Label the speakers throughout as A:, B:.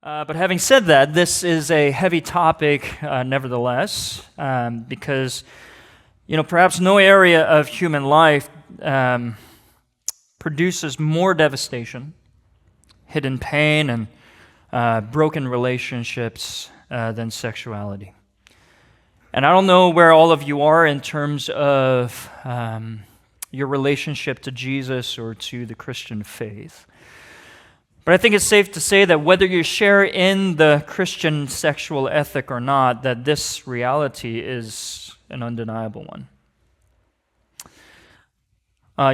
A: But having said that, this is a heavy topic nevertheless, because, perhaps no area of human life produces more devastation, hidden pain, and broken relationships than sexuality. And I don't know where all of you are in terms of your relationship to Jesus or to the Christian faith. But I think it's safe to say that whether you share in the Christian sexual ethic or not, that this reality is an undeniable one.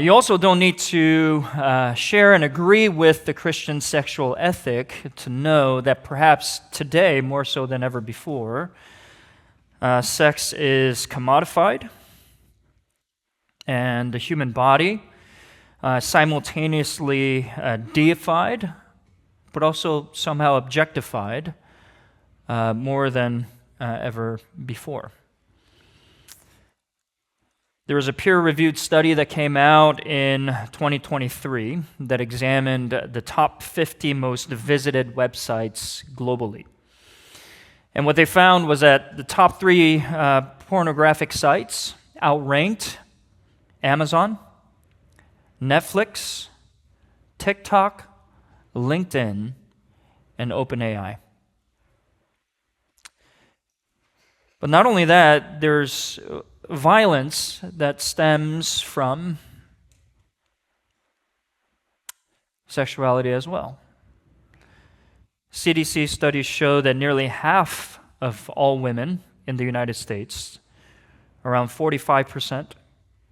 A: You also don't need to share and agree with the Christian sexual ethic to know that perhaps today, more so than ever before, sex is commodified, and the human body simultaneously deified, but also somehow objectified more than ever before. There was a peer-reviewed study that came out in 2023 that examined the top 50 most visited websites globally. And what they found was that the top 3 pornographic sites outranked Amazon, Netflix, TikTok, LinkedIn, and OpenAI. But not only that, there's violence that stems from sexuality as well. CDC studies show that nearly half of all women in the United States, around 45%,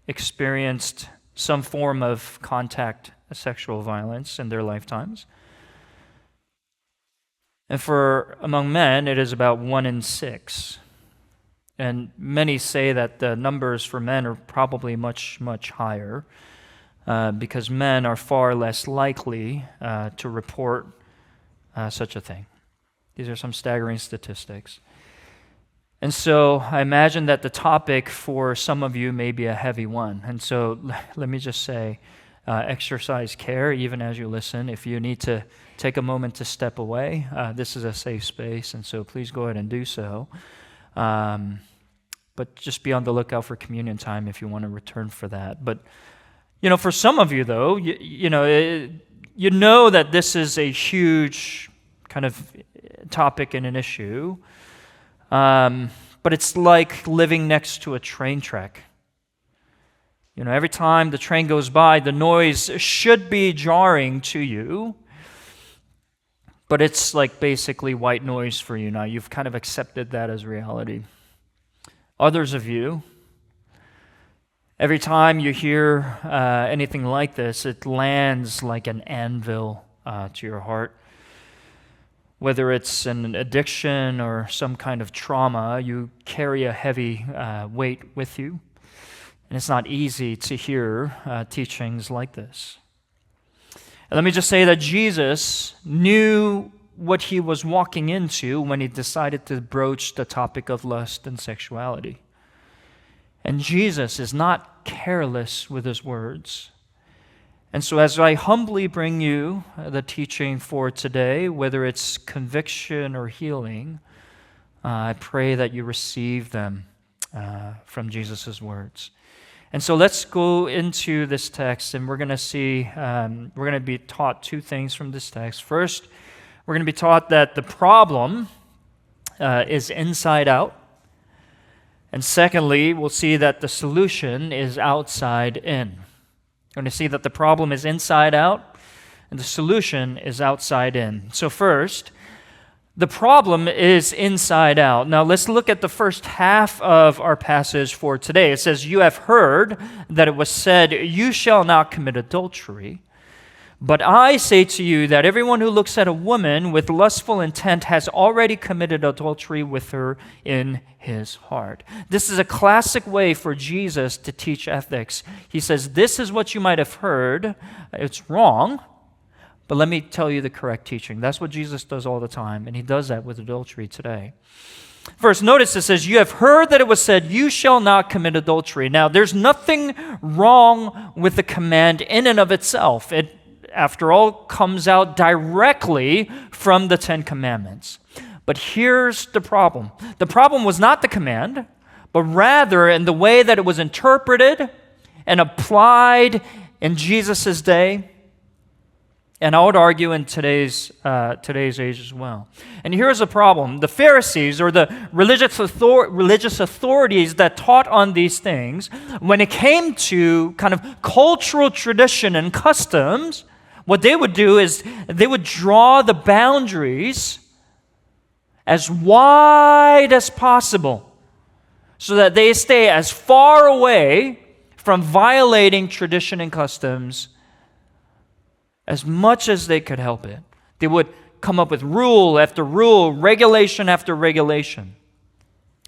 A: experienced some form of contact sexual violence in their lifetimes. And among men, it is about 1 in 6. And many say that the numbers for men are probably much, much higher because men are far less likely to report such a thing. These are some staggering statistics. And so I imagine that the topic for some of you may be a heavy one. And so let me just say, exercise care even as you listen. If you need to take a moment to step away, this is a safe space, and so please go ahead and do so. But just be on the lookout for communion time if you want to return for that. But, for some of you, though, you know that this is a huge kind of topic and an issue. But it's like living next to a train track. Every time the train goes by, the noise should be jarring to you, but it's like basically white noise for you now. You've kind of accepted that as reality. Others of you, every time you hear anything like this, it lands like an anvil to your heart. Whether it's an addiction or some kind of trauma, you carry a heavy weight with you. And it's not easy to hear teachings like this. And let me just say that Jesus knew what he was walking into when he decided to broach the topic of lust and sexuality. And Jesus is not careless with his words. And so as I humbly bring you the teaching for today, whether it's conviction or healing, I pray that you receive them from Jesus' words. And so let's go into this text, and we're going to see, we're going to be taught 2 things from this text. First, we're going to be taught that the problem is inside out. And secondly, we'll see that the solution is outside in. We're going to see that the problem is inside out, and the solution is outside in. So first, the problem is inside out. Now let's look at the first half of our passage for today. It says, "You have heard that it was said, 'You shall not commit adultery.' But I say to you that everyone who looks at a woman with lustful intent has already committed adultery with her in his heart." This is a classic way for Jesus to teach ethics. He says, this is what you might have heard. It's wrong, but let me tell you the correct teaching. That's what Jesus does all the time, and he does that with adultery today. First, notice it says, "You have heard that it was said, 'You shall not commit adultery.'" Now, there's nothing wrong with the command in and of itself. It after all, comes out directly from the Ten Commandments. But here's the problem. The problem was not the command, but rather in the way that it was interpreted and applied in Jesus' day, and I would argue in today's age as well. And here's the problem. The Pharisees, or the religious authorities that taught on these things, when it came to kind of cultural tradition and customs, what they would do is they would draw the boundaries as wide as possible so that they stay as far away from violating tradition and customs as much as they could help it. They would come up with rule after rule, regulation after regulation,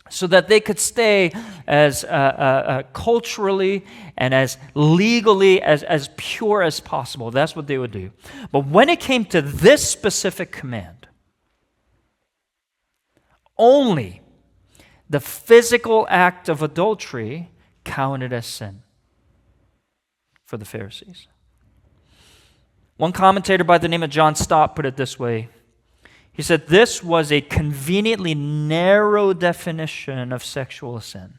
A: so that they could stay as culturally and as legally as pure as possible. That's what they would do. But when it came to this specific command, only the physical act of adultery counted as sin for the Pharisees. One commentator by the name of John Stott put it this way. He said, this was a conveniently narrow definition of sexual sin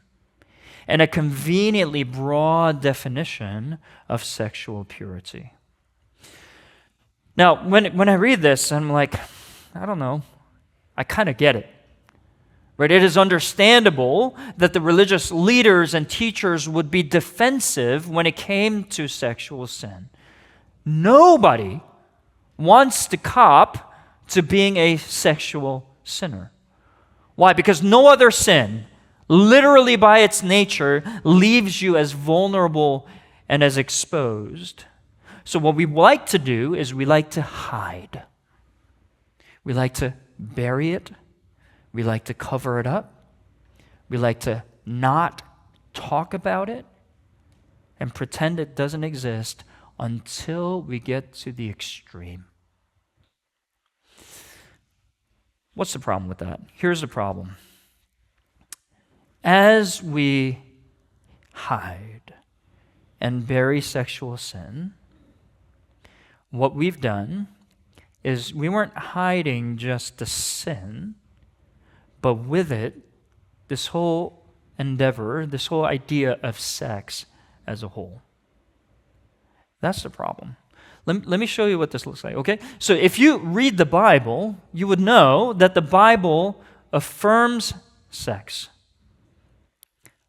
A: and a conveniently broad definition of sexual purity. Now, when I read this, I'm like, I don't know. I kind of get it. Right? It is understandable that the religious leaders and teachers would be defensive when it came to sexual sin. Nobody wants to cop to being a sexual sinner. Why? Because no other sin, literally by its nature, leaves you as vulnerable and as exposed. So what we like to do is we like to hide. We like to bury it. We like to cover it up. We like to not talk about it and pretend it doesn't exist until we get to the extreme. What's the problem with that? Here's the problem. As we hide and bury sexual sin, what we've done is we weren't hiding just the sin, but with it, this whole endeavor, this whole idea of sex as a whole. That's the problem. Let me show you what this looks like, okay? So if you read the Bible, you would know that the Bible affirms sex.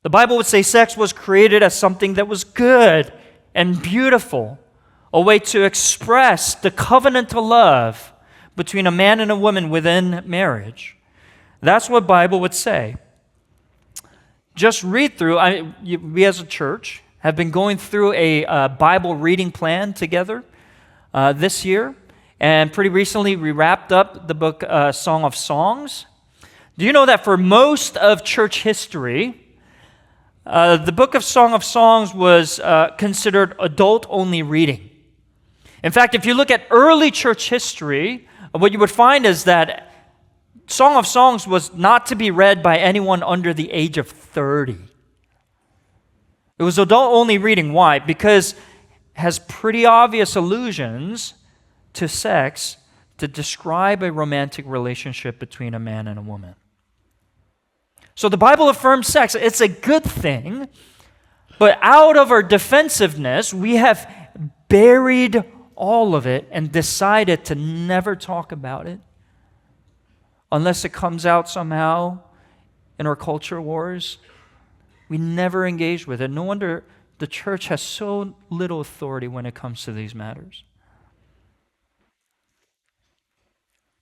A: The Bible would say sex was created as something that was good and beautiful, a way to express the covenantal love between a man and a woman within marriage. That's what Bible would say. Just read through, we as a church have been going through a Bible reading plan together this year. And pretty recently, we wrapped up the book Song of Songs. Do you know that for most of church history, the book of Song of Songs was considered adult-only reading? In fact, if you look at early church history, what you would find is that Song of Songs was not to be read by anyone under the age of 30. It was adult-only reading. Why? Because it has pretty obvious allusions to sex to describe a romantic relationship between a man and a woman. So the Bible affirms sex. It's a good thing, but out of our defensiveness, we have buried all of it and decided to never talk about it unless it comes out somehow in our culture wars. We never engage with it. No wonder the church has so little authority when it comes to these matters.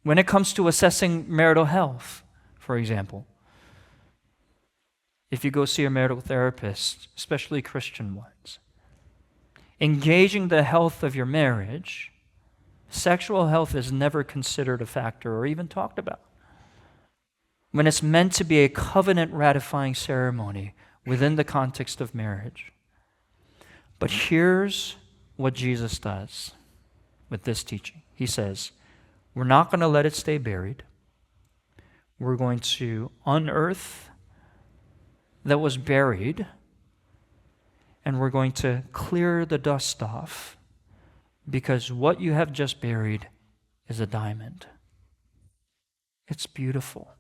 A: When it comes to assessing marital health, for example, if you go see a marital therapist, especially Christian ones, engaging the health of your marriage, sexual health is never considered a factor or even talked about. When it's meant to be a covenant ratifying ceremony within the context of marriage. But here's what Jesus does with this teaching. He says, we're not going to let it stay buried. We're going to unearth that was buried, and we're going to clear the dust off because what you have just buried is a diamond. It's beautiful.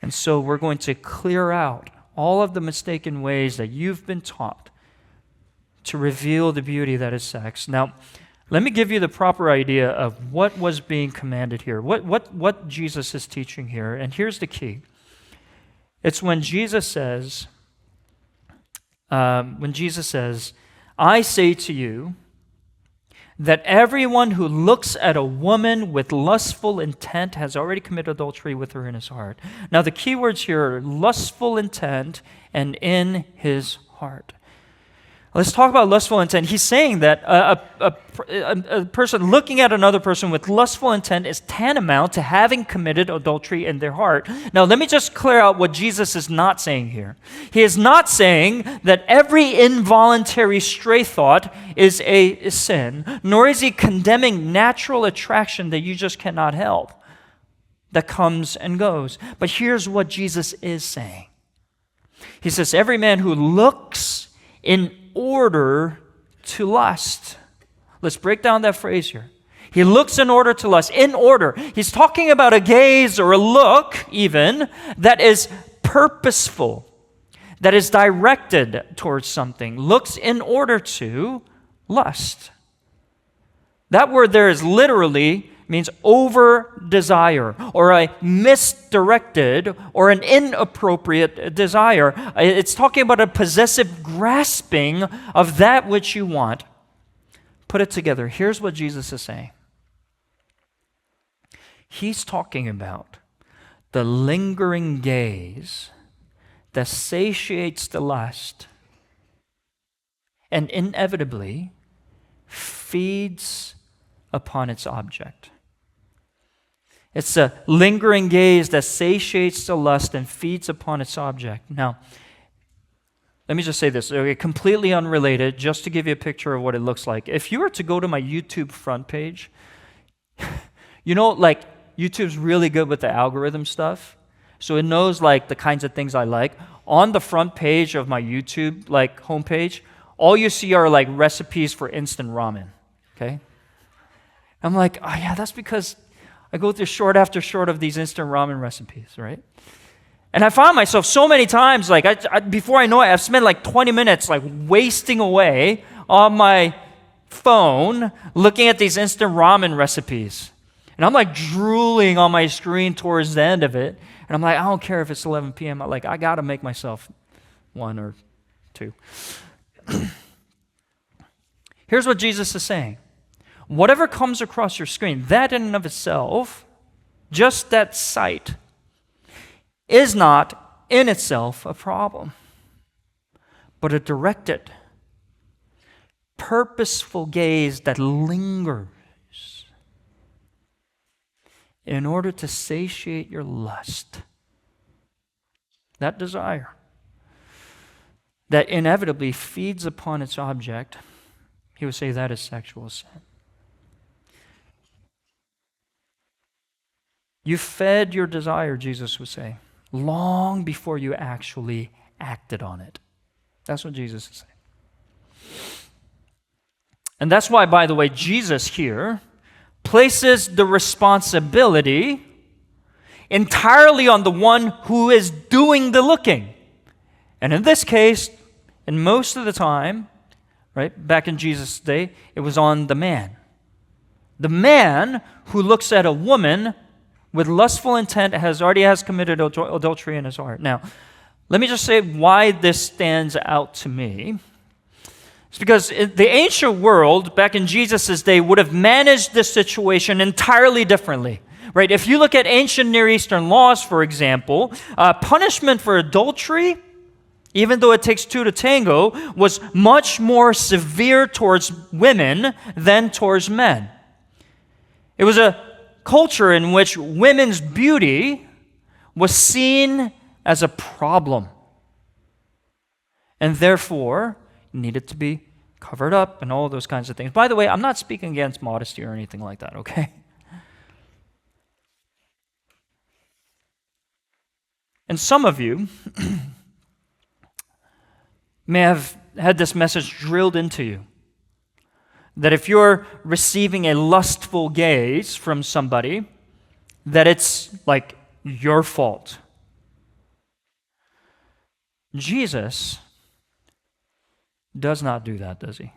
A: And so we're going to clear out all of the mistaken ways that you've been taught to reveal the beauty that is sex. Now, let me give you the proper idea of what was being commanded here, what Jesus is teaching here. And here's the key. It's when Jesus says, I say to you that everyone who looks at a woman with lustful intent has already committed adultery with her in his heart. Now, the key words here are lustful intent and in his heart. Let's talk about lustful intent. He's saying that a person looking at another person with lustful intent is tantamount to having committed adultery in their heart. Now, let me just clear out what Jesus is not saying here. He is not saying that every involuntary stray thought is a sin, nor is he condemning natural attraction that you just cannot help, that comes and goes. But here's what Jesus is saying. He says, every man who looks in order to lust. Let's break down that phrase here. He looks in order to lust. In order. He's talking about a gaze or a look even that is purposeful, that is directed towards something. Looks in order to lust. That word there is literally means over desire or a misdirected or an inappropriate desire. It's talking about a possessive grasping of that which you want. Put it together. Here's what Jesus is saying. He's talking about the lingering gaze that satiates the lust and inevitably feeds upon its object. It's a lingering gaze that satiates the lust and feeds upon its object. Now, let me just say this, okay, completely unrelated, just to give you a picture of what it looks like. If you were to go to my YouTube front page, you know, like YouTube's really good with the algorithm stuff, so it knows like the kinds of things I like. On the front page of my YouTube like homepage, all you see are like recipes for instant ramen, okay? I'm like, oh yeah, that's because I go through short after short of these instant ramen recipes, right? And I found myself so many times, like before I know it, I've spent like 20 minutes like wasting away on my phone looking at these instant ramen recipes. And I'm like drooling on my screen towards the end of it. And I'm like, I don't care if it's 11 p.m. I got to make myself one or two. Here's what Jesus is saying. Whatever comes across your screen, that in and of itself, just that sight, is not in itself a problem, but a directed, purposeful gaze that lingers in order to satiate your lust, that desire, that inevitably feeds upon its object. He would say that is sexual sin. You fed your desire, Jesus would say, long before you actually acted on it. That's what Jesus is saying. And that's why, by the way, Jesus here places the responsibility entirely on the one who is doing the looking. And in this case, and most of the time, right, back in Jesus' day, it was on the man. The man who looks at a woman with lustful intent already has committed adultery in his heart. Now, let me just say why this stands out to me. It's because the ancient world, back in Jesus' day, would have managed this situation entirely differently. Right? If you look at ancient Near Eastern laws, for example, punishment for adultery, even though it takes two to tango, was much more severe towards women than towards men. It was a culture in which women's beauty was seen as a problem and therefore needed to be covered up and all those kinds of things. By the way, I'm not speaking against modesty or anything like that, okay? And some of you may have had this message drilled into you that if you're receiving a lustful gaze from somebody, that it's like your fault. Jesus does not do that, does he?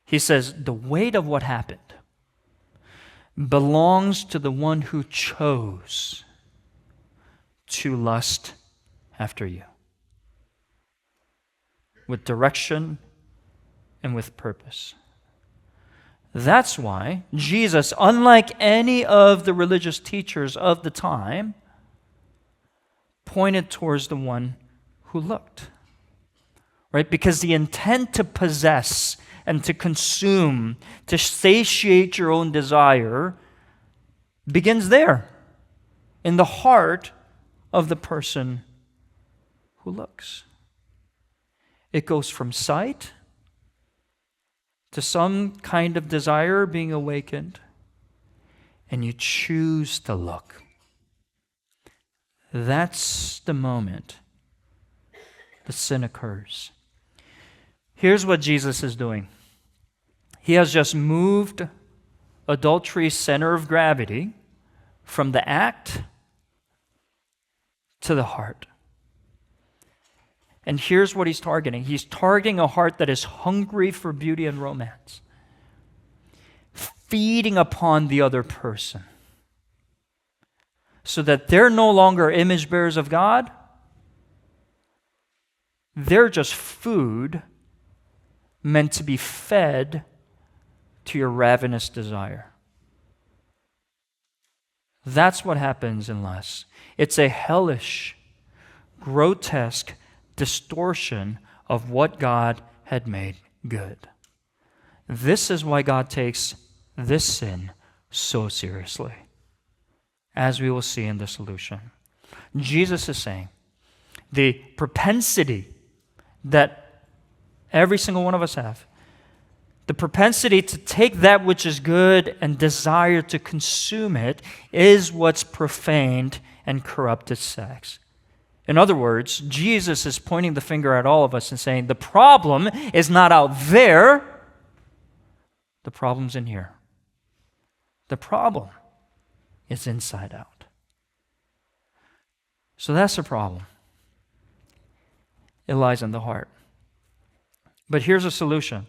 A: He says the weight of what happened belongs to the one who chose to lust after you with direction and with purpose. That's why Jesus, unlike any of the religious teachers of the time, pointed towards the one who looked. Right? Because the intent to possess and to consume, to satiate your own desire, begins there, in the heart of the person who looks. It goes from sight to some kind of desire being awakened, and you choose to look. That's the moment the sin occurs. Here's what Jesus is doing. He has just moved adultery's center of gravity from the act to the heart. And here's what he's targeting. He's targeting a heart that is hungry for beauty and romance, feeding upon the other person, so that they're no longer image bearers of God. They're just food meant to be fed to your ravenous desire. That's what happens in lust. It's a hellish, grotesque distortion of what God had made good. This is why God takes this sin so seriously, as we will see in the solution. Jesus is saying the propensity that every single one of us have, the propensity to take that which is good and desire to consume it, is what's profaned and corrupted sex. In other words, Jesus is pointing the finger at all of us and saying, the problem is not out there, the problem's in here. The problem is inside out. So that's the problem. It lies in the heart. But here's a solution.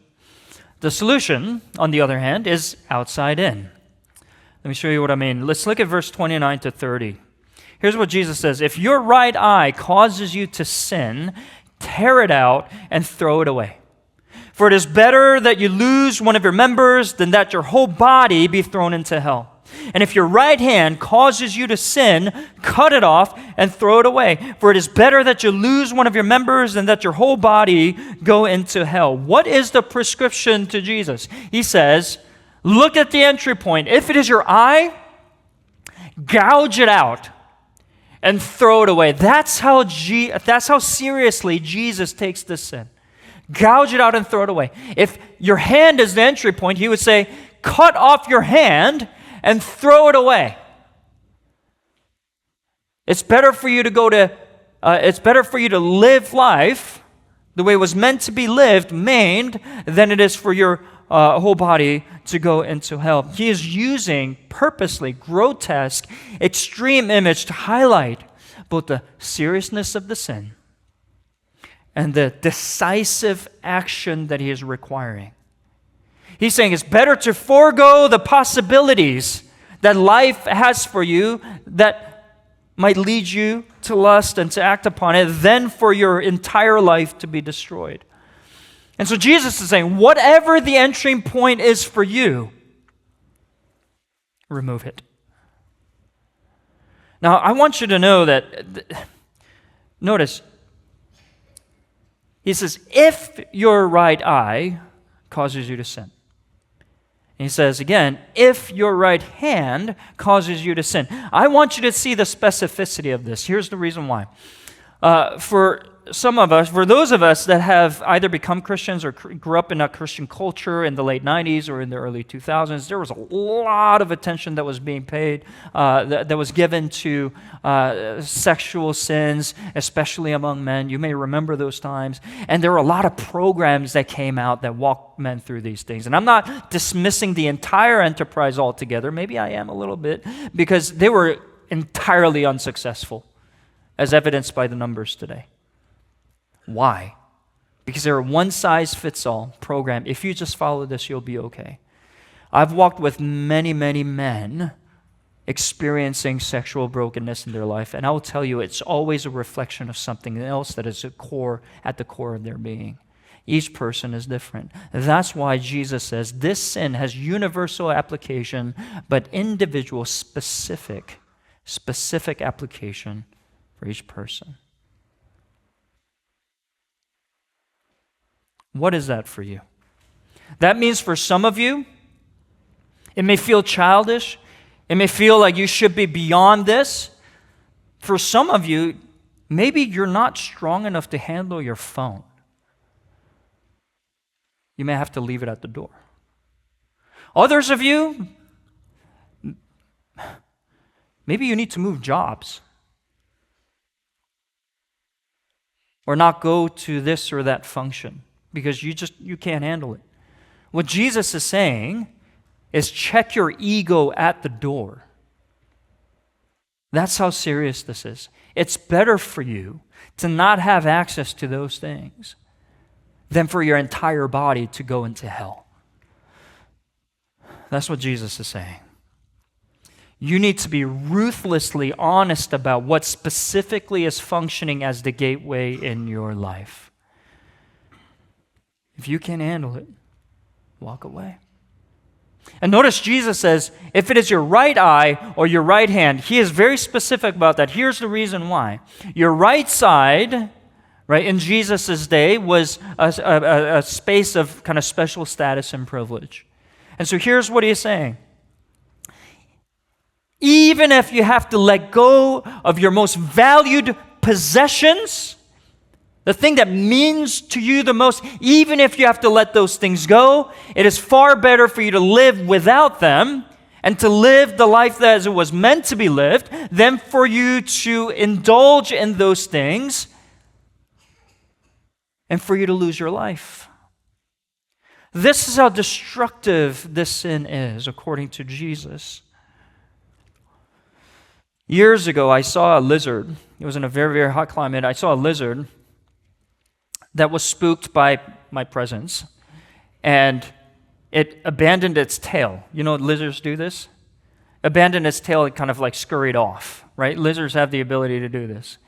A: The solution, on the other hand, is outside in. Let me show you what I mean. Let's look at verse 29 to 30. Here's what Jesus says. If your right eye causes you to sin, tear it out and throw it away. For it is better that you lose one of your members than that your whole body be thrown into hell. And if your right hand causes you to sin, cut it off and throw it away. For it is better that you lose one of your members than that your whole body go into hell. What is the prescription to Jesus? He says, look at the entry point. If it is your eye, gouge it out and throw it away. That's how seriously Jesus takes this sin. Gouge it out and throw it away. If your hand is the entry point, he would say, cut off your hand and throw it away. It's better for you to live life the way it was meant to be lived, maimed, than it is for your whole body to go into hell. He is using purposely grotesque, extreme image to highlight both the seriousness of the sin and the decisive action that he is requiring. He's saying it's better to forego the possibilities that life has for you that might lead you to lust and to act upon it than for your entire life to be destroyed. And so Jesus is saying, whatever the entry point is for you, remove it. Now, I want you to know that, notice, he says, if your right eye causes you to sin. And he says again, if your right hand causes you to sin. I want you to see the specificity of this. Here's the reason why. For some of us, for those of us that have either become Christians or grew up in a Christian culture in the late 90s or in the early 2000s, there was a lot of attention that was being paid, that was given to sexual sins, especially among men. You may remember those times. And there were a lot of programs that came out that walked men through these things. And I'm not dismissing the entire enterprise altogether. Maybe I am a little bit, because they were entirely unsuccessful, as evidenced by the numbers today. Why? Because they're a one-size-fits-all program. If you just follow this, you'll be okay. I've walked with many, many men experiencing sexual brokenness in their life, and I will tell you, it's always a reflection of something else that is at the core of their being. Each person is different. That's why Jesus says this sin has universal application, but individual specific application for each person. What is that for you? That means for some of you, it may feel childish. It may feel like you should be beyond this. For some of you, maybe you're not strong enough to handle your phone. You may have to leave it at the door. Others of you, maybe you need to move jobs, or not go to this or that function because you can't handle it. What Jesus is saying is check your ego at the door. That's how serious this is. It's better for you to not have access to those things than for your entire body to go into hell. That's what Jesus is saying. You need to be ruthlessly honest about what specifically is functioning as the gateway in your life. If you can't handle it, walk away. And notice Jesus says, if it is your right eye or your right hand, he is very specific about that. Here's the reason why. Your right side, right, in Jesus' day was a space of kind of special status and privilege. And so here's what he's saying. Even if you have to let go of your most valued possessions, the thing that means to you the most, even if you have to let those things go, it is far better for you to live without them and to live the life that as it was meant to be lived than for you to indulge in those things and for you to lose your life. This is how destructive this sin is, according to Jesus. Years ago, I saw a lizard. It was in a very, very hot climate. I saw a lizard that was spooked by my presence, and it abandoned its tail. You know, lizards do this? Abandoned its tail and kind of like scurried off, right? Lizards have the ability to do this.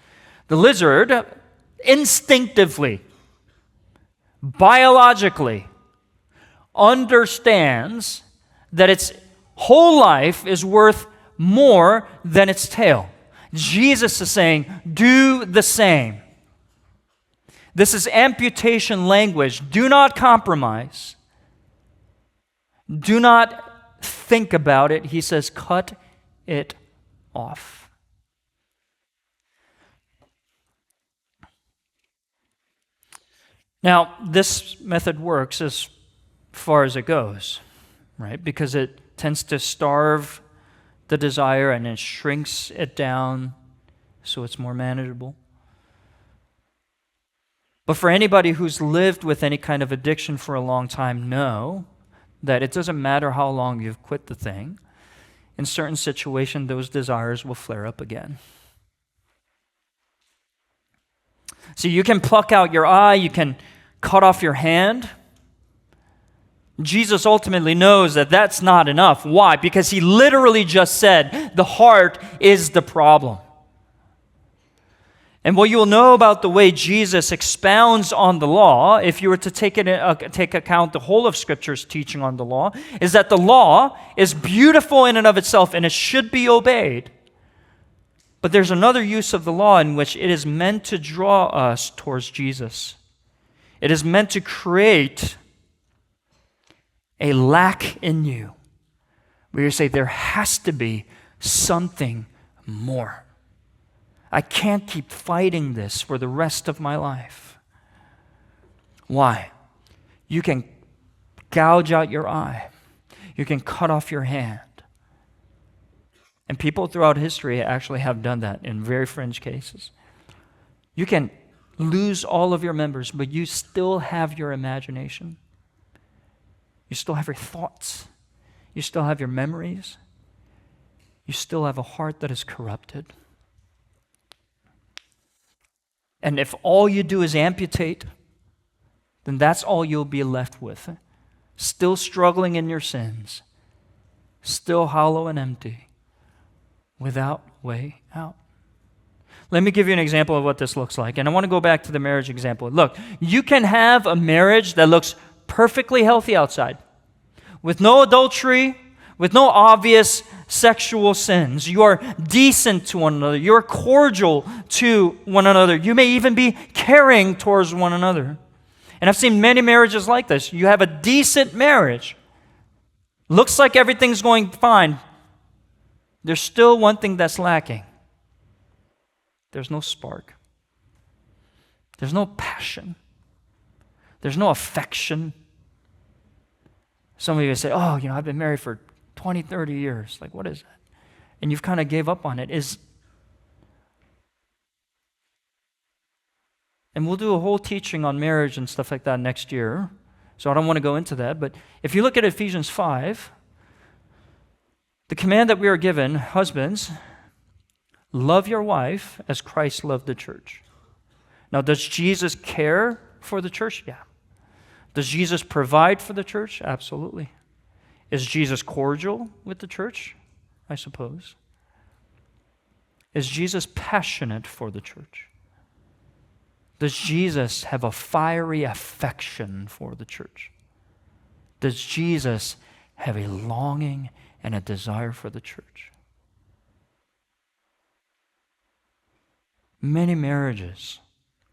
A: The lizard instinctively, biologically, understands that its whole life is worth more than its tail. Jesus is saying, do the same. This is amputation language. Do not compromise. Do not think about it. He says, cut it off. Now, this method works as far as it goes, right? Because it tends to starve the desire and it shrinks it down so it's more manageable. But for anybody who's lived with any kind of addiction for a long time, know that it doesn't matter how long you've quit the thing. In certain situations, those desires will flare up again. So you can pluck out your eye, you can cut off your hand. Jesus ultimately knows that that's not enough. Why? Because he literally just said the heart is the problem. And what you'll know about the way Jesus expounds on the law, if you were to take account the whole of Scripture's teaching on the law, is that the law is beautiful in and of itself and it should be obeyed. But there's another use of the law in which it is meant to draw us towards Jesus. It is meant to create a lack in you where you say there has to be something more. I can't keep fighting this for the rest of my life. Why? You can gouge out your eye. You can cut off your hand. And people throughout history actually have done that in very fringe cases. You can lose all of your members, but you still have your imagination. You still have your thoughts. You still have your memories. You still have a heart that is corrupted. And if all you do is amputate, then that's all you'll be left with. Still struggling in your sins, still hollow and empty, without way out. Let me give you an example of what this looks like. And I want to go back to the marriage example. Look, you can have a marriage that looks perfectly healthy outside, with no adultery, with no obvious sexual sins. You are decent to one another. You're cordial to one another. You may even be caring towards one another. And I've seen many marriages like this. You have a decent marriage. Looks like everything's going fine. There's still one thing that's lacking. There's no spark. There's no passion. There's no affection. Some of you say, oh, I've been married for 20, 30 years. Like, what is that? And you've kind of gave up on it. And we'll do a whole teaching on marriage and stuff like that next year. So I don't want to go into that. But if you look at Ephesians 5, the command that we are given, husbands, love your wife as Christ loved the church. Now, does Jesus care for the church? Yeah. Does Jesus provide for the church? Absolutely. Is Jesus cordial with the church? I suppose. Is Jesus passionate for the church? Does Jesus have a fiery affection for the church? Does Jesus have a longing and a desire for the church? Many marriages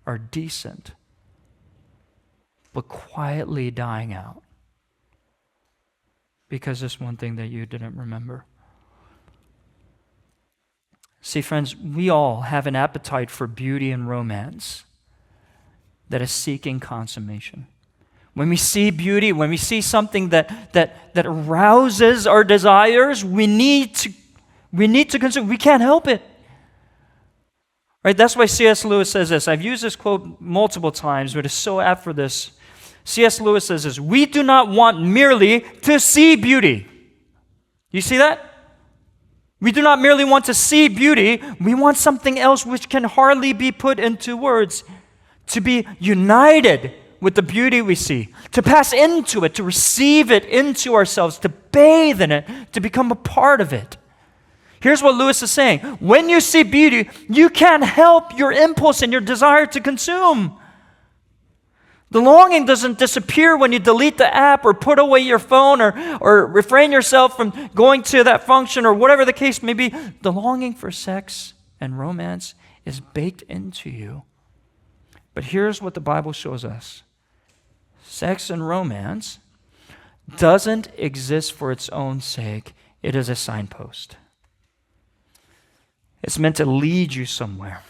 A: are decent, but quietly dying out because there's one thing that you didn't remember. See, friends, we all have an appetite for beauty and romance that is seeking consummation. When we see beauty, when we see something that arouses our desires, we need to consume. We can't help it. Right? That's why C.S. Lewis says this. I've used this quote multiple times, but it's so apt for this. C.S. Lewis says this: we do not want merely to see beauty. You see that? We do not merely want to see beauty. We want something else which can hardly be put into words. To be united with the beauty we see, to pass into it, to receive it into ourselves, to bathe in it, to become a part of it. Here's what Lewis is saying. When you see beauty, you can't help your impulse and your desire to consume. The longing doesn't disappear when you delete the app or put away your phone or refrain yourself from going to that function or whatever the case may be. The longing for sex and romance is baked into you. But here's what the Bible shows us. Sex and romance doesn't exist for its own sake. It is a signpost. It's meant to lead you somewhere.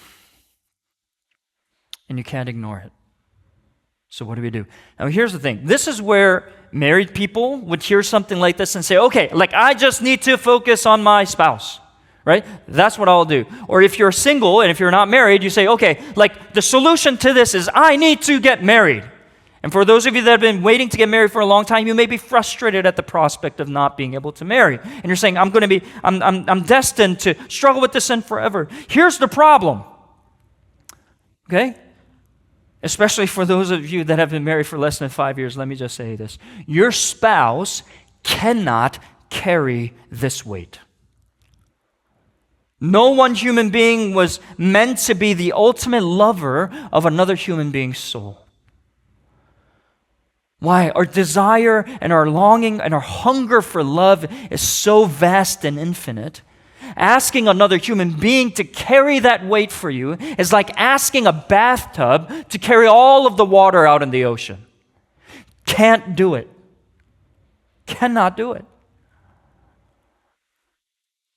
A: And you can't ignore it. So what do we do? Now here's the thing. This is where married people would hear something like this and say, okay, I just need to focus on my spouse. Right? That's what I'll do. Or if you're single and if you're not married, you say, okay, the solution to this is I need to get married. And for those of you that have been waiting to get married for a long time, you may be frustrated at the prospect of not being able to marry. And you're saying, I'm destined to struggle with this sin forever. Here's the problem. Okay? Especially for those of you that have been married for less than 5 years, let me just say this. Your spouse cannot carry this weight. No one human being was meant to be the ultimate lover of another human being's soul. Why? Our desire and our longing and our hunger for love is so vast and infinite. Asking another human being to carry that weight for you is like asking a bathtub to carry all of the water out in the ocean. Can't do it. Cannot do it.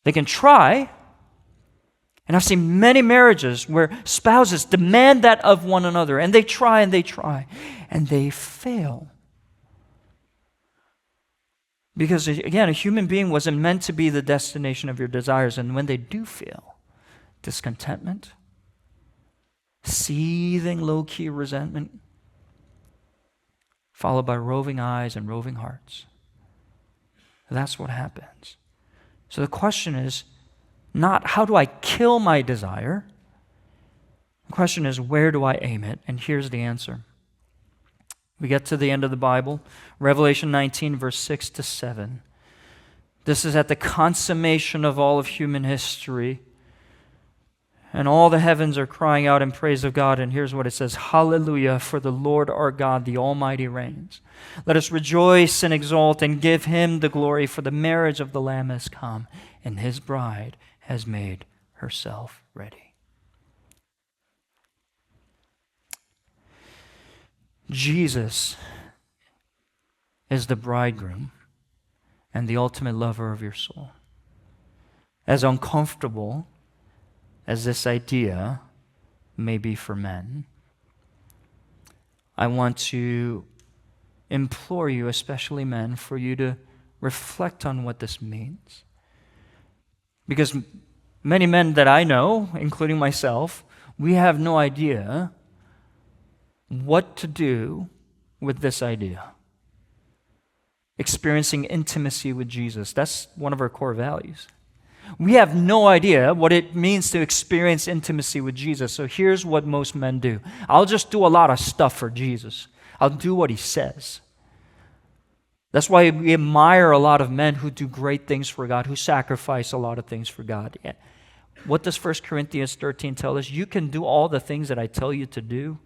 A: They can try. And I've seen many marriages where spouses demand that of one another, and they try, and they fail. Because, again, a human being wasn't meant to be the destination of your desires, and when they do fail, discontentment, seething low-key resentment, followed by roving eyes and roving hearts. That's what happens. So the question is not how do I kill my desire? The question is where do I aim it? And here's the answer. We get to the end of the Bible, Revelation 19, verse 6 to 7. This is at the consummation of all of human history. And all the heavens are crying out in praise of God. And here's what it says, Hallelujah, for the Lord our God, the Almighty reigns. Let us rejoice and exult and give him the glory, for the marriage of the Lamb has come, and his bride has made herself ready. Jesus is the bridegroom and the ultimate lover of your soul. As uncomfortable as this idea may be for men, I want to implore you, especially men, for you to reflect on what this means. Because many men that I know, including myself, we have no idea what to do with this idea. Experiencing intimacy with Jesus, that's one of our core values. We have no idea what it means to experience intimacy with Jesus. So here's what most men do. I'll just do a lot of stuff for Jesus. I'll do what he says. That's why we admire a lot of men who do great things for God, who sacrifice a lot of things for God. What does 1 Corinthians 13 tell us? You can do all the things that I tell you to do.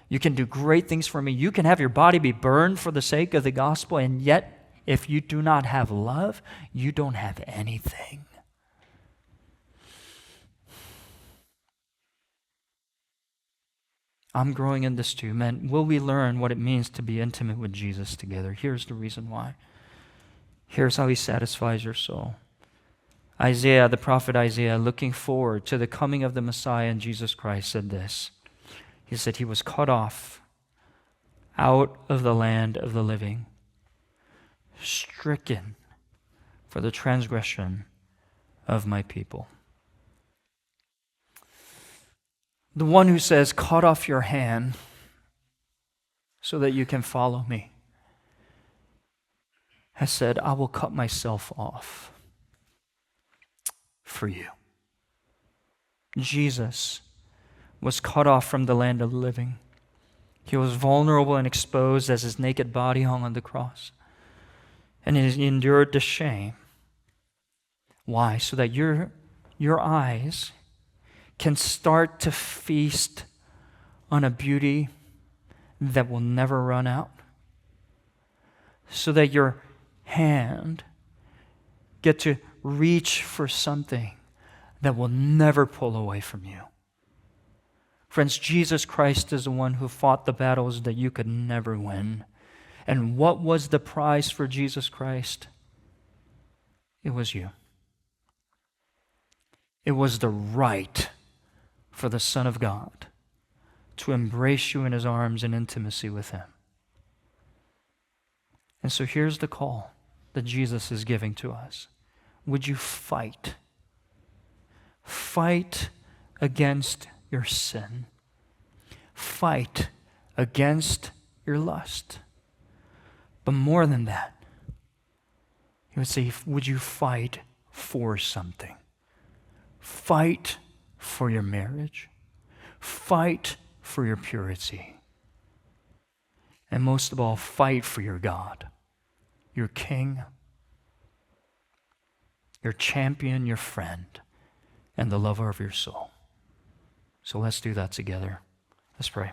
A: You can do great things for me. You can have your body be burned for the sake of the gospel, and yet if you do not have love, you don't have anything. I'm growing in this too. Man, will we learn what it means to be intimate with Jesus together? Here's the reason why. Here's how he satisfies your soul. Isaiah, the prophet Isaiah, looking forward to the coming of the Messiah and Jesus Christ, said this. He said he was cut off out of the land of the living, stricken for the transgression of my people. The one who says, cut off your hand so that you can follow me, has said, I will cut myself off for you. Jesus was cut off from the land of the living. He was vulnerable and exposed as his naked body hung on the cross. And he endured the shame. Why? So that your eyes can start to feast on a beauty that will never run out. So that your hand get to reach for something that will never pull away from you. Friends, Jesus Christ is the one who fought the battles that you could never win. And what was the prize for Jesus Christ? It was you. It was the right for the Son of God to embrace you in his arms in intimacy with him. And so here's the call that Jesus is giving to us. Would you fight? Fight against your sin. Fight against your lust. But more than that, he would say, would you fight for something? Fight for your marriage. Fight for your purity. And most of all, fight for your God, your King, your champion, your friend, and the lover of your soul. So let's do that together. Let's pray.